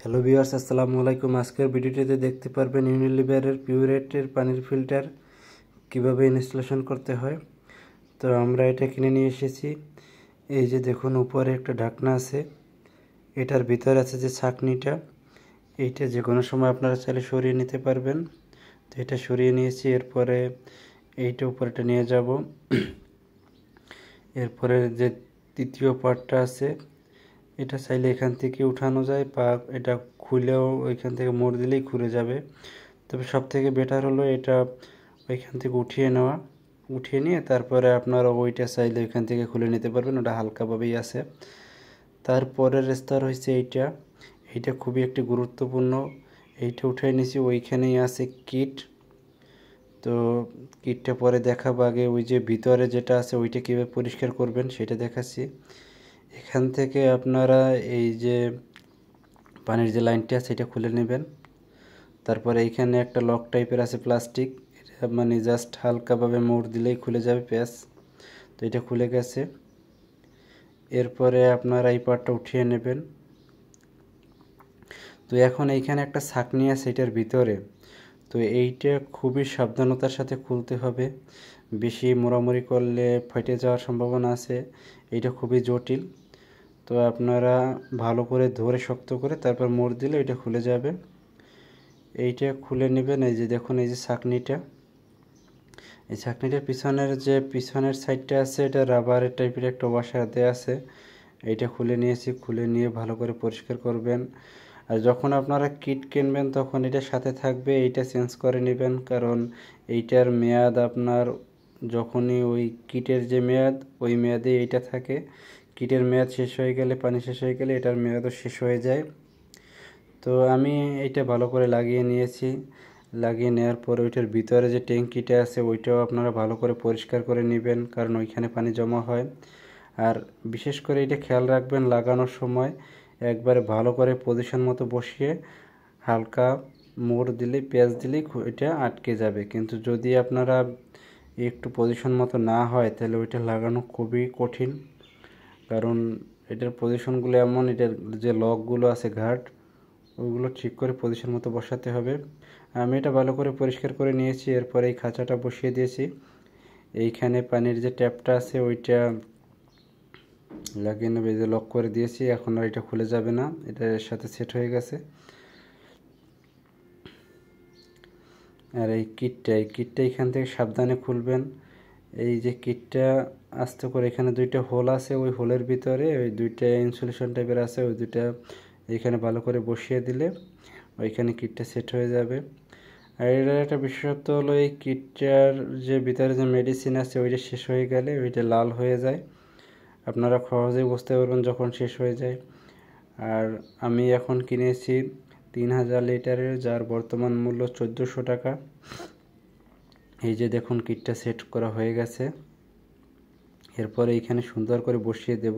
Hello viewers, আসসালামু আলাইকুম। আজকের ভিডিওটিতে দেখতে পারবেন ইউনিলিভারের পিউরেটের পানির ফিল্টার কিভাবে ইনস্টলেশন করতে হয়। তো আমরা এটা কিনে নিয়ে এসেছি। এই যে দেখুন, উপরে একটা ঢাকনা আছে, এটার ভিতরে আছে যে ছাঁকনিটা, এইটা যে কোনো সময় আপনারা চাইলে সরিয়ে নিতে পারবেন। তো এটা সরিয়ে নিয়েছি। এরপরে এইটা উপরেটা নিয়ে যাব। এরপরে যে তৃতীয় পার্টটা আছে, এটা চাইলে এখান থেকে উঠানো যায় বা এটা খুলেও ওইখান থেকে মোড় দিলেই খুলে যাবে। তবে সব থেকে বেটার হলো এটা ওইখান থেকে উঠিয়ে নেওয়া। উঠিয়ে নিয়ে তারপরে আপনারা ওইটা চাইলে ওইখান থেকে খুলে নিতে পারবেন, ওটা হালকাভাবেই আছে। তারপরের স্তর হচ্ছে এইটা। এইটা খুবই একটি গুরুত্বপূর্ণ। এইটা উঠিয়ে নিয়েছি, ওইখানেই আছে কিট। তো কিটটা পরে দেখাবো, আগে ওই যে ভিতরে যেটা আছে ওইটা কীভাবে পরিষ্কার করবেন সেটা দেখাচ্ছি। এখান থেকে আপনারা এই যে পানির যে লাইনটা আছে এটা খুলে নেবেন। তারপরে এইখানে একটা লক টাইপের আছে প্লাস্টিক, এটা মানে জাস্ট হালকাভাবে মোড় দিলেই খুলে যাবে প্যাচ। তো এটা খুলে গেছে। এরপরে আপনারা এই পার্টটা উঠিয়ে নেবেন। তো এখন এইখানে একটা ছাঁকনি আছে এটার ভিতরে। তো এইটা খুবই সাবধানতার সাথে খুলতে হবে, বেশি মোড়ামুড়ি করলে ফেটে যাওয়ার সম্ভাবনা আছে। এইটা খুবই জটিল। তো আপনারা ভালো করে ধরে শক্ত করে তারপর মোড় দিলে এটা খুলে যাবে। এইটা খুলে নেবেন। এই যে দেখুন, এই যে ছাঁকনিটা, এই ছাঁকনিটার পিছনের সাইডটা আছে, এটা রাবারের টাইপের একটা ওয়াশার দেওয়া আছে। এইটা খুলে নিয়েছি। খুলে নিয়ে ভালো করে পরিষ্কার করবেন। আর যখন আপনারা কিট কিনবেন তখন এটা সাথে থাকবে, এইটা চেঞ্জ করে নেবেন, কারণ এইটার মেয়াদ আপনার যখনই ওই কিটের যে মেয়াদ ওই মেয়াদে এইটা থাকে। কিটের মেয়াদ শেষ হয়ে গেলে, পানি শেষ হয়ে গেলে এটার মেয়াদও শেষ হয়ে যায়। তো আমি এইটা ভালো করে লাগিয়ে নিয়েছি। লাগিয়ে নেওয়ার পর ওইটার ভিতরে যে ট্যাঙ্কিটা আছে ওইটাও আপনারা ভালো করে পরিষ্কার করে নেবেন, কারণ ওইখানে পানি জমা হয়। আর বিশেষ করে এটা খেয়াল রাখবেন, লাগানোর সময় একবারে ভালো করে পজিশন মতো বসিয়ে হালকা মোড় দিলেই, পেঁয়াজ দিলেই এটা আটকে যাবে। কিন্তু যদি আপনারা একটু পজিশন মতো না হয় তাহলে ওইটা লাগানো খুবই কঠিন, কারণ এটার পজিশনগুলো এমন, এটার যে লকগুলো আছে ঘাট, ওইগুলো ঠিক করে পজিশন মতো বসাতে হবে। আমি এটা ভালো করে পরিষ্কার করে নিয়েছি। এরপরে এই খাঁচাটা বসিয়ে দিয়েছি। এইখানে পানির যে ট্যাপটা আছে ওইটা লাগিয়ে নেবে, যে লক করে দিয়েছি। এখন আর এটা খুলে যাবে না, এটা এর সাথে সেট হয়ে গেছে। আর এই কিটটা এখান থেকে সাবধানে খুলবেন। এই যে কিটটা আস্তে করে, এখানে দুইটা হোল আছে, ওই হোলের ভিতরে ওই দুইটা ইনসুলেশন টাইপের আছে, ওই দুইটা এখানে ভালো করে বসিয়ে দিলে ওইখানে কিটটা সেট হয়ে যাবে। আর এটার একটা বিশেষত্ব হলো, এই কিটটার যে ভিতরে যে মেডিসিন আছে ওইটা শেষ হয়ে গেলে ওইটা লাল হয়ে যায়। আপনারা সহজেই বুঝতে পারবেন যখন শেষ হয়ে যায়। আর আমি এখন কিনেছি 3000 লিটারের, যার বর্তমান মূল্য 1400 টাকা। এই যে দেখুন, কিটটা সেট করা হয়ে গেছে। এরপরে এইখানে সুন্দর করে বসিয়ে দেব।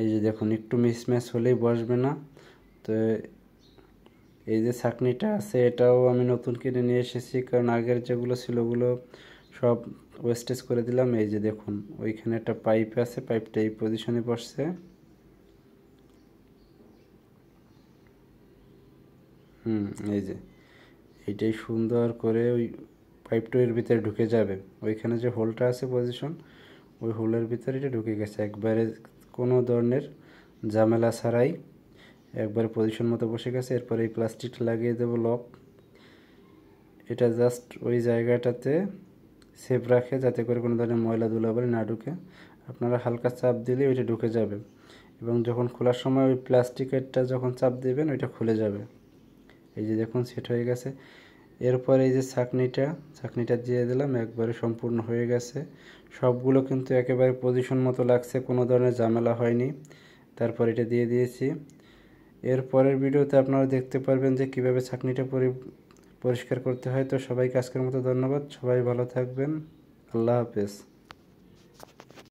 এই যে দেখুন, একটু মিসম্যাচ হলেই বসবে না। তো এই যে ছাঁকনিটা আছে এটাও আমি নতুন কিনে নিয়ে এসেছি, কারণ আগের যেগুলো ছিল ওগুলো সব ওয়েস্টেজ করে দিলাম। এই যে দেখুন, ওইখানে একটা পাইপ আছে, পাইপটা এই পজিশনে বসছে। এই যে এইটাই সুন্দর করে ওই পাইপটা এর ভিতরে ঢুকে যাবে। ওইখানে যে হোলটা আছে পজিশন, ওই হোলের ভিতরে এটা ঢুকে গেছে একবারে, কোনো ধরনের ঝামেলা ছাড়াই একবারে পজিশন মতো বসে গেছে। এরপরে এই প্লাস্টিকটা লাগিয়ে দেবো লক। এটা জাস্ট ওই জায়গাটাতে সেফ রাখে, যাতে করে কোনো ধরনের ময়লা ধুলাবালি না ঢুকে। আপনারা হালকা চাপ দিলে ওইটা ঢুকে যাবে, এবং যখন খোলার সময় ওই প্লাস্টিকেরটা যখন চাপ দেবেন ওইটা খুলে যাবে। এই যে দেখুন, সেট হয়ে গেছে। এরপরে এই যে ছাঁকনিটা দিয়ে দিলাম, একবারে সম্পূর্ণ হয়ে গেছে। সবগুলো কিন্তু একেবারে পজিশন মতো লাগছে, কোনো ধরনের ঝামেলা হয়নি। তারপর এটা দিয়ে দিয়েছি। এরপরের ভিডিওতে আপনারা দেখতে পারবেন যে কীভাবে ছাঁকনিটা পরিষ্কার করতে হয়। তো সবাইকে আজকের মতো ধন্যবাদ। সবাই ভালো থাকবেন। আল্লাহ হাফেজ।